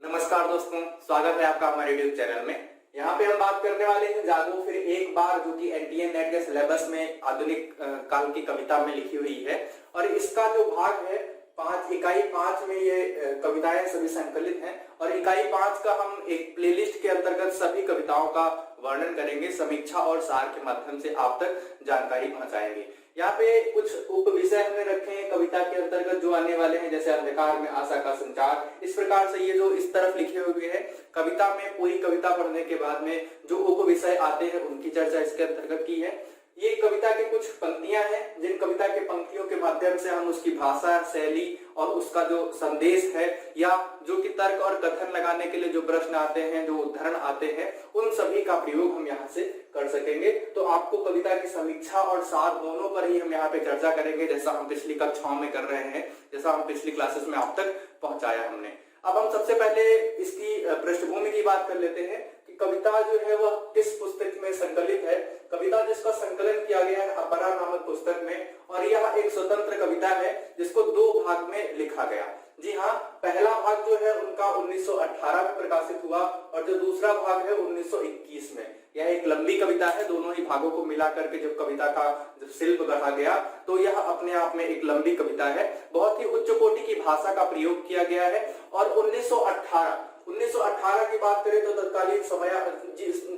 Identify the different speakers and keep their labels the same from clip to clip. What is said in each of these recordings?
Speaker 1: नमस्कार दोस्तों, स्वागत है आपका हमारे यूट्यूब चैनल में। यहाँ पे हम बात करने वाले हैं जागो फिर एक बार, जो कि एनटीए नेट के सिलेबस में आधुनिक काल की कविता में लिखी हुई है। और इसका जो भाग है इकाई 5 में ये कविताएं सभी संकलित हैं। और इकाई 5 का हम एक प्लेलिस्ट के अंतर्गत सभी कविताओं का वर्णन करेंगे, समीक्षा और सार के माध्यम से आप तक जानकारी पहुंचाएंगे। यहाँ पे कुछ उप विषय हमने रखे हैं कविता के अंतर्गत जो आने वाले हैं, जैसे अंधकार में आशा का संचार। इस प्रकार से ये जो इस तरफ लिखे हुए हैं कविता में, पूरी कविता पढ़ने के बाद में जो उप विषय आते हैं उनकी चर्चा इसके अंतर्गत की है। ये कविता की कुछ पंक्तियां हैं, जिन कविता के पंक्तियों के माध्यम से हम उसकी भाषा, शैली और उसका जो संदेश है, या जो कि तर्क और कथन लगाने के लिए जो प्रश्न आते हैं, जो उदाहरण आते हैं, उन सभी का प्रयोग हम यहाँ से कर सकेंगे। तो आपको कविता की समीक्षा और सार दोनों पर ही हम यहाँ पे चर्चा करेंगे, जैसा हम पिछली कक्षाओं में कर रहे हैं, जैसा हम पिछली क्लासेस में आप तक पहुंचाया हमने। अब हम सबसे पहले इसकी पृष्ठभूमि की बात कर लेते हैं कि कविता जो है वह किस पुस्तक में संकलित है। कविता जिसका संकलन किया गया है अपरा नामक पुस्तक में, और यह एक स्वतंत्र कविता है जिसको 2 भाग में लिखा गया। जी हाँ, पहला भाग जो है उनका 1918 में प्रकाशित हुआ और जो दूसरा भाग है 1921 में। यह एक लंबी कविता है, दोनों ही भागों को मिलाकर के जब कविता का जब शिल्प गढ़ा गया तो यह अपने आप में एक लंबी कविता है। बहुत ही उच्च कोटि की भाषा का प्रयोग किया गया है। और 1918 की बात करें तो तत्कालीन समय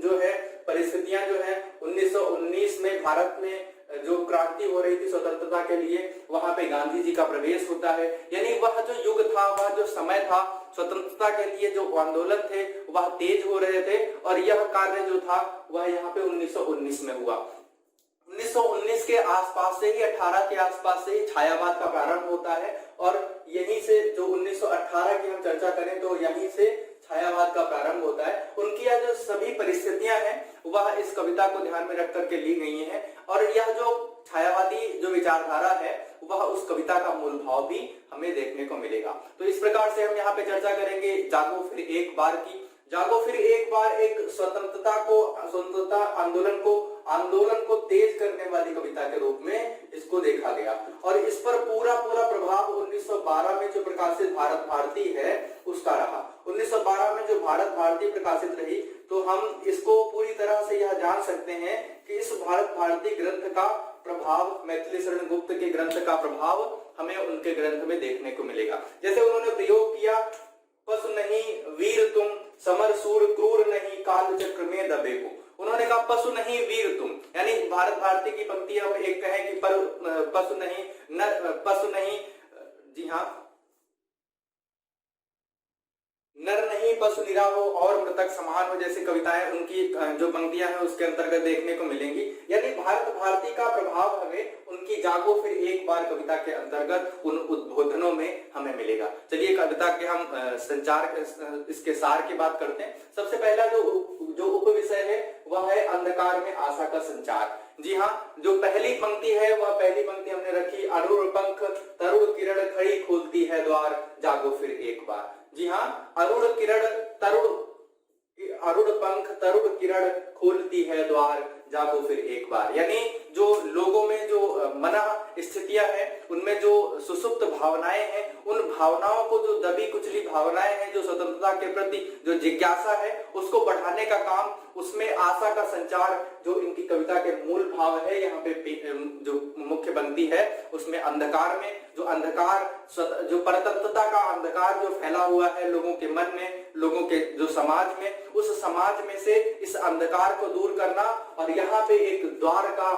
Speaker 1: जो है, परिस्थितियां जो है, 1919 में भारत में जो क्रांति हो रही थी स्वतंत्रता के लिए, वहां पे गांधी जी का प्रवेश होता है। यानी वह जो युग था, वह जो समय था, स्वतंत्रता के लिए जो आंदोलन थे वह तेज हो रहे थे। और यह कार्य जो था वह यहाँ पे 1919 में हुआ। 1919 के आसपास से ही, 18 के आसपास से ही छायावाद का प्रारंभ होता है। और यहीं से जो 1918 की हम चर्चा करें तो यहीं से छायावाद का प्रारंभ होता है। उनकी यह जो सभी परिस्थितियां हैं वह इस कविता को ध्यान में रख करके ली गई हैं। और यह जो छायावादी जो विचारधारा है वह उस कविता का मूल भाव भी हमें देखने को मिलेगा। तो इस प्रकार से हम यहाँ पे चर्चा करेंगे जागो फिर एक बार की। जागो फिर एक बार एक स्वतंत्रता आंदोलन को तेज करने वाली कविता के रूप में इसको देखा गया। और इस पर पूरा प्रभाव 1912 में जो प्रकाशित भारत भारती है उसका रहा। 1912 में जो भारत भारती प्रकाशित रही, तो हम इसको पूरी तरह से यह जान सकते हैं कि इस भारत भारती ग्रंथ का प्रभाव, मैथिली शरण गुप्त के ग्रंथ का प्रभाव हमें उनके ग्रंथ में देखने को मिलेगा। जैसे उन्होंने प्रयोग किया, पशु नहीं वीर तुम, समर सूर क्रूर नहीं, काल चक्र में दबे को। उन्होंने कहा पशु नहीं वीर तुम, यानी भारत भारती की पंक्ति हम एक कहें कि पशु नहीं, जी हाँ, नर नहीं पशु निरा हो और मृतक समान हो, जैसी कविताएं उनकी जो पंक्तियां हैं उसके अंतर्गत देखने को मिलेंगी। यानी भारत भारती का प्रभाव हमें उनकी जागो फिर एक बार कविता के अंतर्गत उन उद्बोधनों में हमें मिलेगा। चलिए कविता के हम संचार इसके सार की बात करते हैं। सबसे पहला जो उप विषय है वह है अंधकार में आशा का संचार। जी हाँ, जो पहली पंक्ति है वह पहली पंक्ति हमने रखी, अरुण पंख तरुण किरण खड़ी खोलती है द्वार, जागो फिर एक बार। जी हाँ, अरुण पंख तरुण किरण खोलती है द्वार, जागो फिर एक बार। यानी जो लोगों में जो मना स्थितियां हैं, उनमें जो सुसुप्त भावनाएं हैं, उन भावनाओं को, जो दबी कुचली भावनाएं हैं, जो स्वतंत्रता के प्रति जो जिज्ञासा है, उसको बढ़ाने का काम, उसमें आशा का संचार जो इनकी कविता के मूल भाव है। यहाँ पे जो मुख्य पंक्ति है उसमें अंधकार में जो परतंत्रता का अंधकार जो फैला हुआ है लोगों के मन में, लोगों के जो समाज में, उस समाज में से इस अंधकार को दूर करना। और यहाँ पे एक द्वार का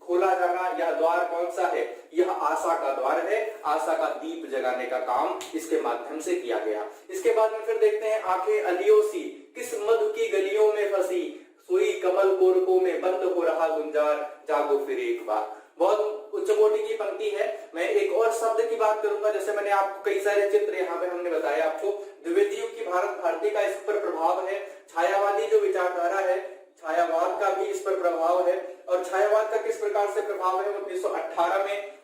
Speaker 1: खोला जाना। यह द्वार कौन सा है? यह आशा का द्वार है। आशा का दीप जगाने का काम इसके माध्यम से किया गया। इसके बाद में फिर देखते हैं, आंखें अलियों सी किस मधु की गलियों में फंसी, सुई कमल कोरकों में बंद हो रहा गुंजार, जागो फिर एक बार। बहुत उच्च कोटि की पंक्ति है। मैं एक और शब्द की बात करूंगा, जैसे मैंने आपको कई सारे चित्र यहाँ पे हमने बताया आपको, द्विवेदी युग की भारत भारती का इस पर प्रभाव है। छायावादी जो विचारधारा है, छायावाद का भी इस पर प्रभाव है। और छायावाद का किस प्रकार से प्रभाव है? 1918 में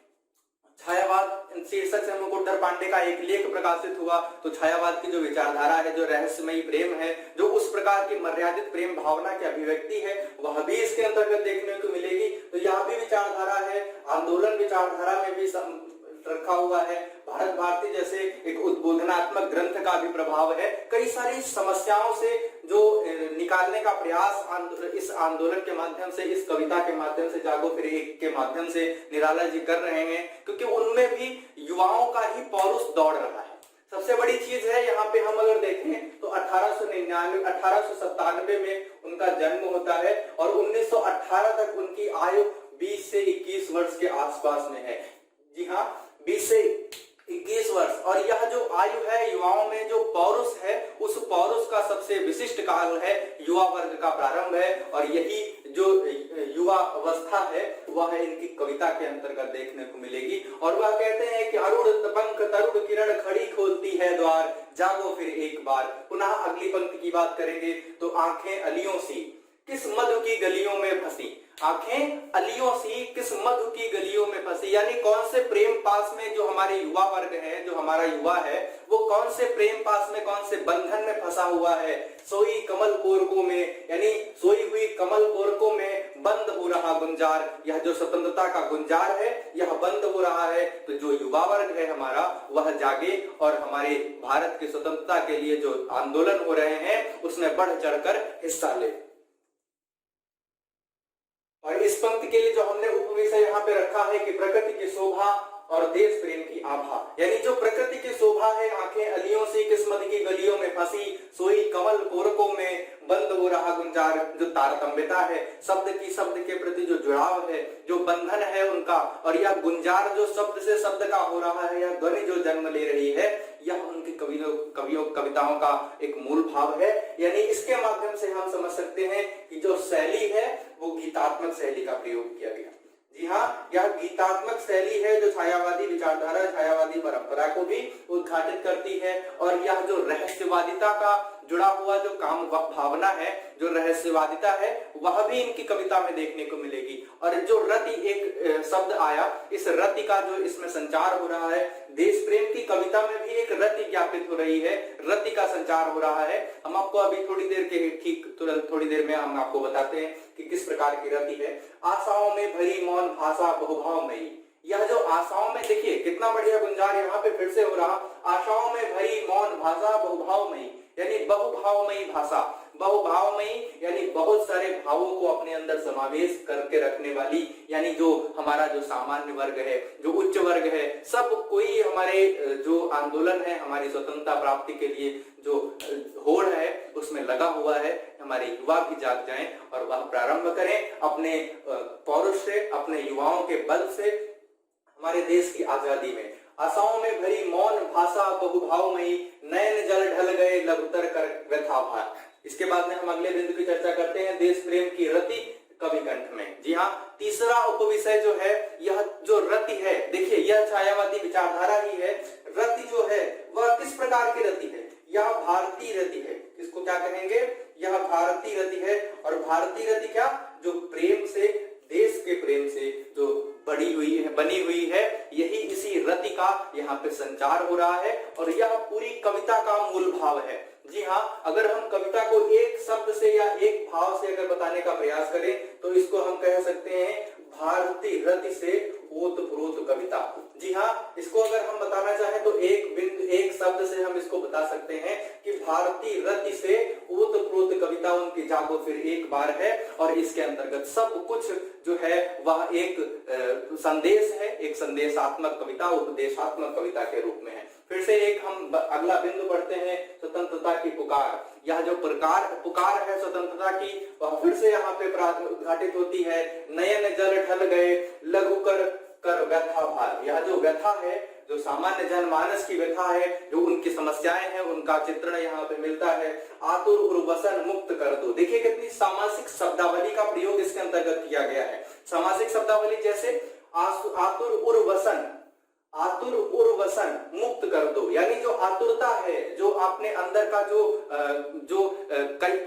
Speaker 1: छायावाद शीर्षक से मुकुटधर पांडे का एक लेख प्रकाशित हुआ। तो छायावाद की जो विचारधारा है, जो रहस्यमयी प्रेम है, जो उस प्रकार की मर्यादित प्रेम भावना की अभिव्यक्ति है, वह भी इसके अंतर्गत देखने को मिलेगी। तो यह भी विचारधारा है, आंदोलन विचारधारा में भी रखा हुआ है। भारत भारती जैसे एक उद्बोधनात्मक ग्रंथ का भी प्रभाव है। कई सारी समस्याओं से जो निकालने का प्रयास इस आंदोलन के माध्यम से, इस कविता के माध्यम से, जागो फिर एक के माध्यम से निराला जी कर रहे हैं, क्योंकि उनमें भी युवाओं का ही पौरुष दौड़ रहा है। सबसे बड़ी चीज है यहाँ पे हम अगर देखें तो 1897 में उनका जन्म होता है और 1918 तक उनकी आयु 20 से 21 वर्ष के आसपास में है। जी हाँ, 20 से 21 वर्ष। और यह जो आयु है, युवाओं में जो पौरुष है, उस पौरुष का सबसे विशिष्ट काल है, युवा वर्ग का प्रारंभ है। और यही जो युवा अवस्था है वह इनकी कविता के अंतर्गत देखने को मिलेगी। और वह कहते हैं कि अरुण पंख तरुण किरण खड़ी खोलती है द्वार, जागो फिर एक बार। पुनः अगली पंक्ति की बात करेंगे तो आंखें अलियों सी किस मधु की गलियों में फंसी, आंखें अलियों सी किस मधु की गलियों में फंसी, यानी कौन से प्रेम पास में जो हमारे युवा वर्ग है, जो हमारा युवा है, वो कौन से प्रेम पास में, कौन से बंधन में फंसा हुआ है। सोई कमल कोरकों में, यानी सोई हुई कमल कोरकों में बंद हो रहा गुंजार, यह जो स्वतंत्रता का गुंजार है यह बंद हो रहा है। तो जो युवा वर्ग है हमारा, वह जागे और हमारे भारत की स्वतंत्रता के लिए जो आंदोलन हो रहे हैं उसमें बढ़ चढ़कर हिस्सा ले। और इस पंक्ति के लिए जो हमने उपविषय यहाँ पे रखा है कि प्रकृति की शोभा और देश प्रेम की आभा, यानी जो प्रकृति की शोभा है, आंखें अलियों से किस्मत की गलियों में फंसी, सोई कमल कोरकों में बंद हो रहा गुंजार, जो तारतम्यता है, शब्द की शब्द के प्रति जो जुड़ाव है, जो बंधन है उनका, और यह गुंजार जो शब्द से शब्द का हो रहा है, यह ध्वनि जो जन्म ले रही है, यह उनकी कविताओं का एक मूल भाव है। यानी इसके माध्यम से हम समझ सकते हैं कि जो शैली है वो गीतात्मक शैली का प्रयोग किया गया। जी हाँ, यह गीतात्मक शैली है जो छायावादी विचारधारा, छायावादी परंपरा को भी उद्घाटित करती है। और यह जो रहस्यवादिता का जुड़ा हुआ जो काम भावना है, जो रहस्यवादिता है, वह भी इनकी कविता में देखने को मिलेगी। और जो रति एक शब्द आया, इस रति का जो इसमें संचार हो रहा है, देश प्रेम की कविता में भी एक रति ज्ञापित हो रही है, रति का संचार हो रहा है। हम आपको अभी थोड़ी देर के ठीक तुरंत थोड़ी देर में हम आपको बताते हैं कि किस प्रकार की रति है। आशाओं में भरी मौन भाषा बहुभावमयी, यह जो आशाओं में, देखिए कितना बढ़िया गुंजार यहाँ पे फिर से हो रहा, आशाओं में भरी मौन भाषा बहुभावमयी, यानी बहुभावमयी भाषा, बहुभावमयी यानी बहुत सारे भावों को अपने अंदर समावेश करके रखने वाली, यानी जो हमारा जो सामान्य वर्ग है, जो उच्च वर्ग है, सब कोई हमारे जो आंदोलन है, हमारी स्वतंत्रता प्राप्ति के लिए जो होड़ है उसमें लगा हुआ है। हमारे युवा भी जाग जाएं और वह प्रारंभ करें अपने पौरुष से, अपने युवाओं के बल से हमारे देश की आजादी में। आशाओं में भरी मौन भाषा बहुभावमयी, नयन जल ढल गए लघुतर कर व्यथा भार। इसके बाद में हम अगले बिंदु की चर्चा करते हैं, देश प्रेम की रति कवि कंठ में। जी हाँ, तीसरा उपविषय जो है, यह जो रति है, देखिए यह छायावादी विचारधारा ही है। रति जो है वह किस प्रकार की रति है? यह भारतीय रति है। इसको क्या कहेंगे? यह भारतीय रति है। और भारतीय रति क्या? जो प्रेम से, देश के प्रेम से जो बनी हुई है, यही इसी रति का यहाँ पे संचार हो रहा है। और यह पूरी कविता का मूल भाव है। जी हाँ, अगर हम कविता को एक शब्द से या एक भाव से अगर बताने का प्रयास करें तो इसको हम कह सकते हैं भारतीय रति से ओतप्रोत कविता। जी हाँ, इसको अगर हम बताना चाहें तो एक शब्द से हम इसको बता सकते हैं कि भारतीय रति से ओतप्रोत कविता उनकी जागो फिर एक बार है। और इसके अंतर्गत सब कुछ जो है वह एक संदेश है, एक संदेशात्मक कविता, उपदेशात्मक कविता के रूप में है। फिर से एक हम अगला बिंदु पढ़ते हैं, स्वतंत्रता की पुकार। यह जो पुकार है स्वतंत्रता की, वह फिर से यहाँ पे उद्घाटित होती है। नयन जल ढल गए लघु कर व्यथा भार। यह जो व्यथा है, जो सामान्य जनमानस की व्यथा है, जो उनकी समस्याएं हैं, उनका चित्रण यहाँ पे मिलता है। आतुर उर्वसन मुक्त कर दो। देखिए कितनी सामासिक शब्दावली का प्रयोग इसके अंतर्गत किया गया है। सामासिक शब्दावली जैसे आतुर उर्वसन मुक्त कर दो, यानी जो आतुरता है, जो अपने अंदर का जो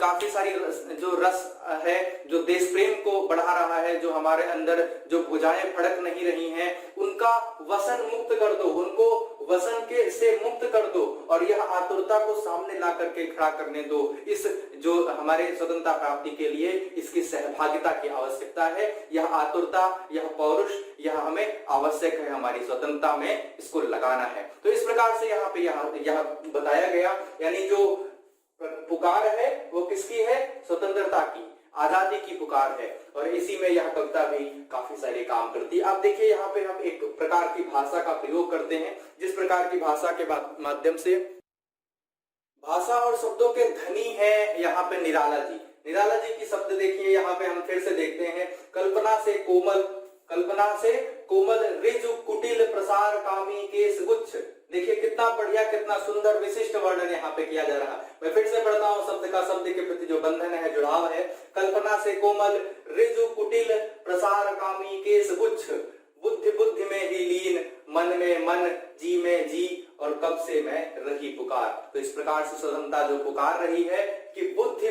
Speaker 1: काफी सारी जो रस है, जो देश प्रेम को बढ़ा रहा है, जो हमारे अंदर जो भुजाएं फड़क नहीं रही हैं, उनका वसन मुक्त कर दो, उनको वसन के से मुक्त कर दो और यह आतुरता को सामने ला करके खड़ा करने दो। इस जो हमारे स्वतंत्रता प्राप्ति के लिए इसकी सहभागिता की आवश्यकता है। यह आतुरता, यह पौरुष, यह हमें आवश्यक है, हमारी स्वतंत्रता में इसको लगाना है। तो इस प्रकार से यहाँ पे यह बताया गया, यानी जो पुकार है वो किसकी है? स्वतंत्रता की, आजादी की पुकार है। और इसी में यह कविता भी काफी सारे काम करती है। आप देखिए यहाँ पे हम एक प्रकार की भाषा का प्रयोग करते हैं, जिस प्रकार की भाषा के माध्यम से भाषा और शब्दों के धनी है यहाँ पे निराला जी। निराला जी की शब्द देखिए, यहाँ पे हम फिर से देखते हैं, कल्पना से कोमल ऋजु कुटिल प्रसार कामी केश गुच्छ। देखिए कितना बढ़िया, कितना सुंदर विशिष्ट वर्णन यहाँ पे किया जा रहा है। मैं फिर से पढ़ता हूँ शब्द का, शब्द के प्रति जो बंधन है, जुड़ाव है। कल्पना से कोमल ऋजु कुटिल प्रसार कामी केश गुच्छ, बुद्धि में ही लीन, मन में मन, जी में जी, और कब से मैं रही पुकार। तो इस प्रकार से स्वतंत्रता जो पुकार रही है कि बुद्धि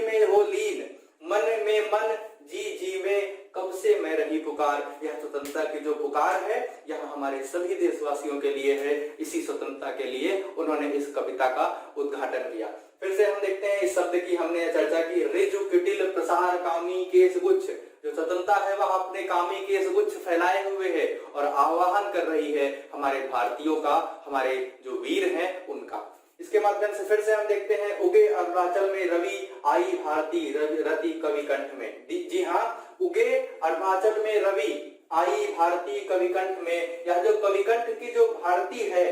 Speaker 1: में हो लीन, मन में मन, जी में, कब से मैं रही पुकार। यह स्वतंत्रता की जो पुकार है, यह हमारे सभी देशवासियों के लिए है। इसी स्वतंत्रता के लिए उन्होंने इस कविता का उद्घाटन किया। फिर से हम देखते हैं इस शब्द की हमने चर्चा की, ऋजु कुटिल प्रसार कामी केश गुच्छ। जो स्वतंत्रता है वह अपने कामी केश गुच्छ फैलाए हुए है और आह्वान कर रही है हमारे भारतीयों का, हमारे जो वीर हैं उनका। इसके माध्यम से फिर से हम देखते हैं, उगे अरुणाचल में रवि आई भारती रति कवि कंठ में। जी हाँ, उगे अरुणाचल में रवि आई भारती कवि कंठ में। यह जो कवि कंठ की जो भारती है,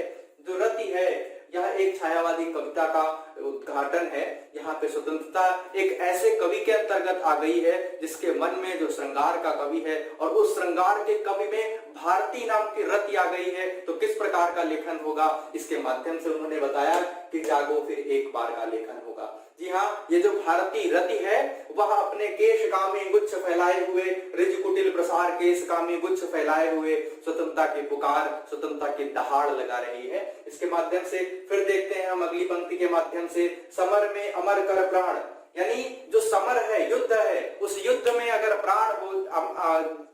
Speaker 1: जो रति है, यह एक छायावादी कविता का उद्घाटन है। यहाँ पे स्वतंत्रता एक ऐसे कवि के अंतर्गत आ गई है जिसके मन में जो श्रृंगार का कवि है, और उस श्रृंगार के कवि में भारती नाम की रति आ गई है। तो किस प्रकार का लेखन होगा, इसके माध्यम से उन्होंने बताया कि जागो फिर एक बार का लेखन होगा। जी हाँ, ये जो भारती रति है वह अपने केश कामी गुच्छ फैलाए हुए, ऋजु कुटिल प्रसार केश कामी गुच्छ फैलाए हुए स्वतंत्रता की पुकार, स्वतंत्रता की दहाड़ लगा रही है। इसके माध्यम से फिर देखते हैं हम अगली पंक्ति के माध्यम से, समर में अमर कर प्राण, यानी जो समर है, युद्ध है, उस युद्ध में अगर प्राण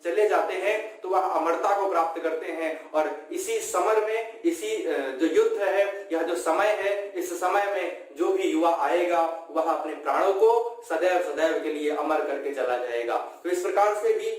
Speaker 1: चले जाते हैं तो वह अमरता को प्राप्त करते हैं। और इसी समर में, इसी जो युद्ध है, यह जो समय है, इस समय में जो भी युवा आएगा वह अपने प्राणों को सदैव सदैव के लिए अमर करके चला जाएगा। तो इस प्रकार से भी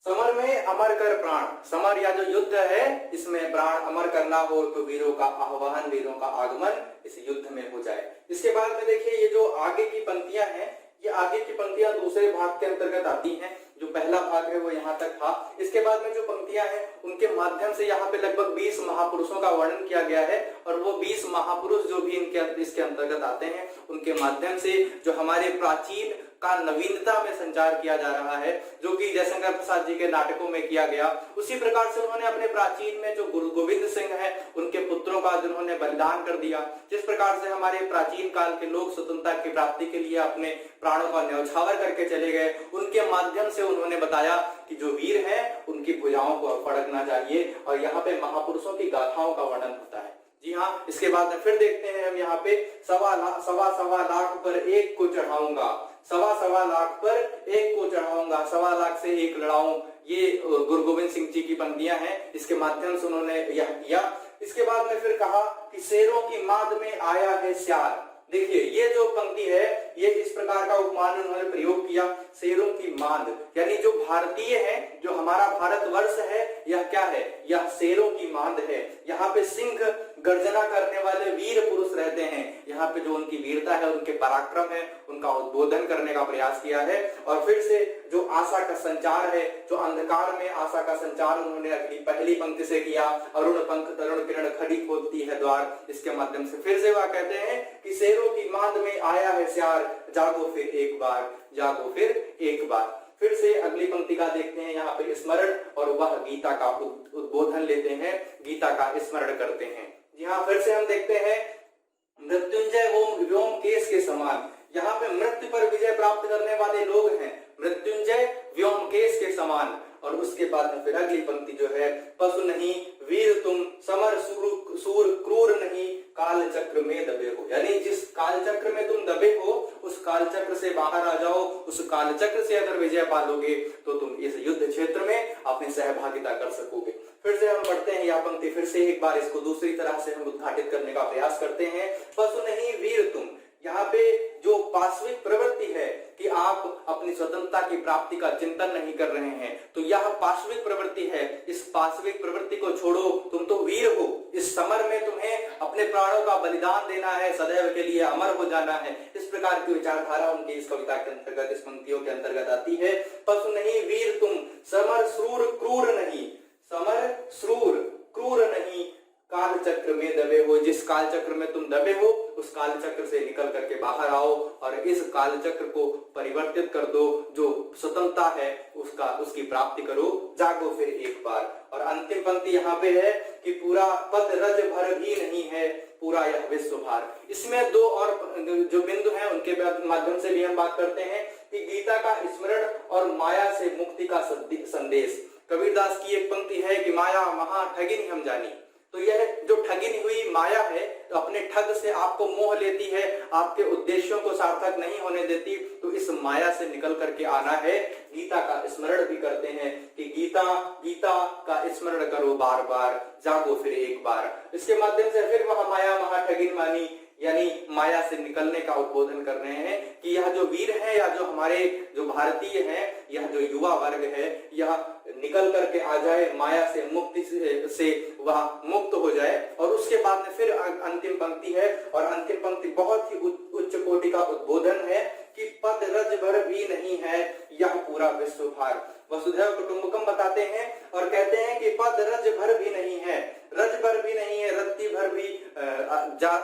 Speaker 1: समर में अमर कर प्राण, समर या जो युद्ध है, इसमें प्राण अमर करना हो तो वीरों का आह्वान, वीरों का आगमन इस युद्ध में हो जाए। इसके बाद में देखिए, ये जो आगे की पंक्तियां हैं, ये आगे की पंक्तियां दूसरे भाग के अंतर्गत आती हैं। जो पहला भाग है वो यहाँ तक था। इसके बाद में जो पंक्तियां हैं उनके माध्यम से यहाँ पे लगभग 20 महापुरुषों का वर्णन किया गया है, और वो 20 महापुरुष जो भी इसके अंतर्गत आते हैं, उनके माध्यम से जो हमारे प्राचीन का नवीनता में संचार किया जा रहा है, जो कि जयशंकर प्रसाद जी के नाटकों में किया गया। उसी प्रकार से उन्होंने अपने प्राचीन में जो गुरु गोविंद सिंह है, उनके पुत्रों का जिन्होंने बलिदान कर दिया, जिस प्रकार से हमारे प्राचीन काल के लोग स्वतंत्रता की प्राप्ति के लिए अपने प्राणों का न्यौछावर करके चले गए, उनके माध्यम से उन्होंने बताया कि जो वीर हैं उनकी भुजाओं को फड़कना चाहिए। और यहाँ पे महापुरुषों की गाथाओं का वर्णन होता है। जी हाँ, इसके बाद में फिर देखते हैं हम यहाँ पे, सवा लाख पर एक को चढ़ाऊंगा, सवा लाख पर एक को चढ़ाऊंगा, 1.25 लाख से एक लड़ाऊं। ये गुरु गोविंद सिंह जी की पंक्तियां हैं। इसके माध्यम से उन्होंने यह किया। इसके बाद में फिर कहा कि शेरों की माद में आया है स्यार। देखिए, ये जो पंक्ति है, ये इस प्रकार का उपमान उन्होंने प्रयोग किया, शेरों की माद, यानी जो भारतीय है, जो हमारा भारतवर्ष है, यह क्या है? यह शेरों की माद है। यहाँ पे सिंह गर्जना करने वाले वीर पुरुष रहते हैं। यहाँ पे जो उनकी वीरता है, उनके पराक्रम है, उनका उद्बोधन करने का प्रयास किया है। और फिर से जो आशा का संचार है, जो अंधकार में आशा का संचार उन्होंने अगली पहली पंक्ति से किया, अरुण पंख तरुण किरण खड़ी खोलती है द्वार। इसके माध्यम से फिर से वह कहते हैं कि शेरों की माद में आया है स्यार, जागो फिर एक बार, जागो फिर एक बार। फिर से अगली पंक्ति का देखते हैं यहाँ पे स्मरण, और वह गीता का उद्बोधन लेते हैं, गीता का स्मरण करते हैं। यहाँ फिर से हम देखते हैं, मृत्युंजय व्योम केश के समान। यहाँ पे मृत्यु पर विजय प्राप्त करने वाले लोग हैं, मृत्युंजय व्योम केश के समान। और उसके बाद में फिर अगली पंक्ति जो है, पशु नहीं वीर तुम, समर सूर क्रूर नहीं, काल चक्र में दबे हो। यानी जिस काल चक्र में तुम दबे हो, उस काल काल चक्र से बाहर आ जाओ, उस काल चक्र से अगर विजय पालोगे तो तुम इस युद्ध क्षेत्र में अपनी सहभागिता कर सकोगे। फिर से हम पढ़ते हैं यह पंक्ति, फिर से एक बार इसको दूसरी तरह से हम उद्घाटित करने का प्रयास करते हैं। पशु नहीं वीर तुम, यहाँ पे जो पाश्विक प्रवृत्ति है कि आप अपनी स्वतंत्रता की प्राप्ति का चिंतन नहीं कर रहे हैं, तो यह पाश्विक प्रवृत्ति है। इस पाश्विक प्रवृत्ति को छोड़ो, तुम तो वीर हो। इस समर में तुम्हें अपने प्राणों का बलिदान देना है, सदैव के लिए अमर हो जाना है। इस प्रकार की विचारधारा उनकी इस कविता के अंतर्गत, इस पंक्तियों के अंतर्गत आती है। पशु नहीं वीर तुम, समर श्रूर क्रूर नहीं, समर श्रूर क्रूर नहीं, काल चक्र में दबे हो। जिस काल चक्र में तुम दबे हो, उस काल चक्र से निकल करके बाहर आओ और इस काल चक्र को परिवर्तित कर दो। जो स्वतंत्रता है उसकी प्राप्ति करो, जागो फिर एक बार। और अंतिम पंक्ति यहाँ पे है कि पूरा पद रज भर भी नहीं है, पूरा यह विश्व भार। इसमें दो और जो बिंदु हैं उनके माध्यम से भी हम बात करते हैं कि गीता का स्मरण और माया से मुक्ति का संदेश। कबीरदास की एक पंक्ति है कि माया महा ठगिनी हम जानी। तो यह जो ठगिनी हुई माया है, तो अपने ठग से आपको मोह लेती है, आपके उद्देश्यों को सार्थक नहीं होने देती। तो इस माया से निकल करके आना है। गीता का स्मरण भी करते हैं कि गीता का स्मरण करो बार बार, जागो फिर एक बार। इसके माध्यम से फिर वह माया महा ठगिनी मानी, यानी माया से निकलने का उद्बोधन कर रहे हैं कि यह जो वीर है या जो हमारे जो भारतीय हैं, यह जो युवा वर्ग है, यह निकल करके आ जाए, माया से मुक्ति से वह मुक्त हो जाए। और उसके बाद में फिर अंतिम पंक्ति है, और अंतिम पंक्ति बहुत ही उच्च कोटि का उद्बोधन है कि पद रज भर भी नहीं है, यह पूरा विश्व भार। वसुधैव कुटुंबकम बताते हैं और कहते हैं कि पद रज भर भी नहीं है, रज भर भी नहीं है, रत्ती भर भी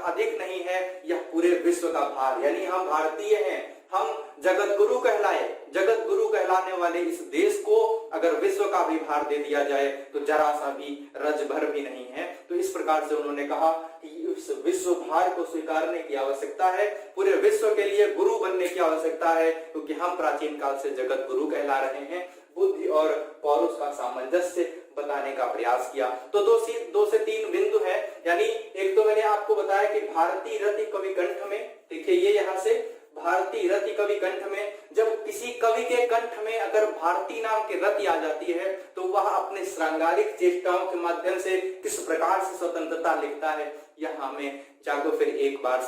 Speaker 1: अधिक नहीं है, यह पूरे विश्व का भार। यानी हम भारतीय हैं, हम जगत गुरु कहलाने वाले इस देश को अगर विश्व का भी भार दे दिया जाए तो जरा सा भी रज भर भी नहीं है। तो इस प्रकार से उन्होंने कहा कि इस विश्व भार को स्वीकारने की आवश्यकता है, पूरे विश्व के लिए गुरु बनने की आवश्यकता है, क्योंकि हम प्राचीन काल से जगत गुरु कहला रहे हैं। बुद्धि और पौरुष का सामंजस्य बताने का प्रयास किया। तो दो से तीन बिंदु है, यानी एक तो मैंने आपको बताया कि भारतीय रति कवि कंठ में, देखिए ये यहाँ से भारतीय रति कवि कंठ में, जब किसी कवि के कंठ में अगर भारती नाम की रति आ जाती है तो वह अपने श्रृंगारिक चेष्टाओं के माध्यम से किस प्रकार से स्वतंत्रता लिखता है, यह हमें जागो फिर एक बार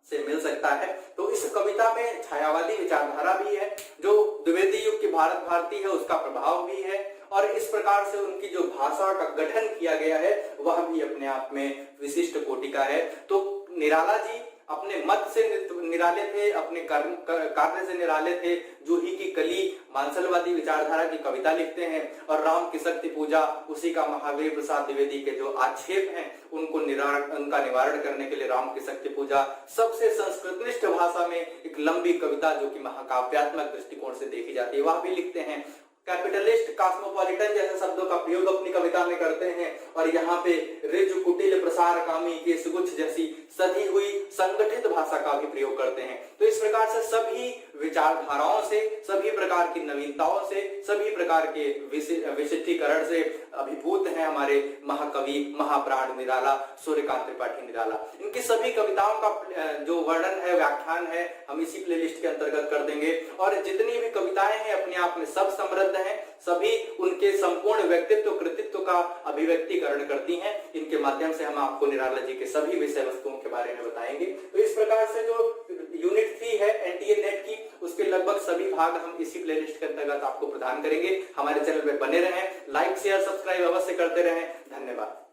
Speaker 1: से मिल सकता है। तो इस कविता में छायावादी विचारधारा भी है, जो द्विवेदी युग की भारत भारती है उसका प्रभाव भी है, और इस प्रकार से उनकी जो भाषा का गठन किया गया है वह भी अपने आप में विशिष्ट कोटि का है। तो निराला जी अपने मत से निराले थे, अपने कार्य से निराले थे। जूही की कली मानसलवादी विचारधारा की कविता लिखते हैं, और राम की शक्ति पूजा उसी का महावीर प्रसाद द्विवेदी के जो आक्षेप हैं उनका निवारण करने के लिए राम की शक्ति पूजा सबसे संस्कृतनिष्ठ भाषा में एक लंबी कविता जो कि महाकाव्यात्मक दृष्टिकोण से देखी जाती है, वह भी लिखते हैं। कैपिटलिस्ट, कॉस्मोपॉलिटन जैसे शब्दों का प्रयोग अपनी कविता में करते हैं, और यहाँ पे ऋजु, कुटिल, प्रसारकामी, केशगुच्छ जैसी सधी हुई संगठित भाषा का भी प्रयोग करते हैं। तो इस प्रकार से सभी विचारधाराओं से, सभी प्रकार की नवीनताओं से, सभी प्रकार के विशिष्टीकरण से अभिभूत हैं हमारे महाकवि महाप्राण निराला, सूर्यकांत त्रिपाठी निराला। इनकी सभी कविताओं का जो वर्णन है, व्याख्यान है, हम इसी प्लेलिस्ट के अंतर्गत कर देंगे। और जितनी भी कविताएं हैं अपने आप में सब समृद्ध हैं, सभी उनके संपूर्ण व्यक्तित्व कृतित्व का अभिव्यक्तिकरण करती हैं। इनके माध्यम से हम आपको निराला जी के सभी विषय वस्तुओं के बारे में बताएंगे। तो इस प्रकार से जो यूनिट 3 है एनटीए नेट की, उसके लगभग सभी भाग हम इसी प्लेलिस्ट के अंतर्गत आपको प्रदान करेंगे। हमारे चैनल पे बने रहें, लाइक शेयर सब्सक्राइब अवश्य करते रहें। धन्यवाद।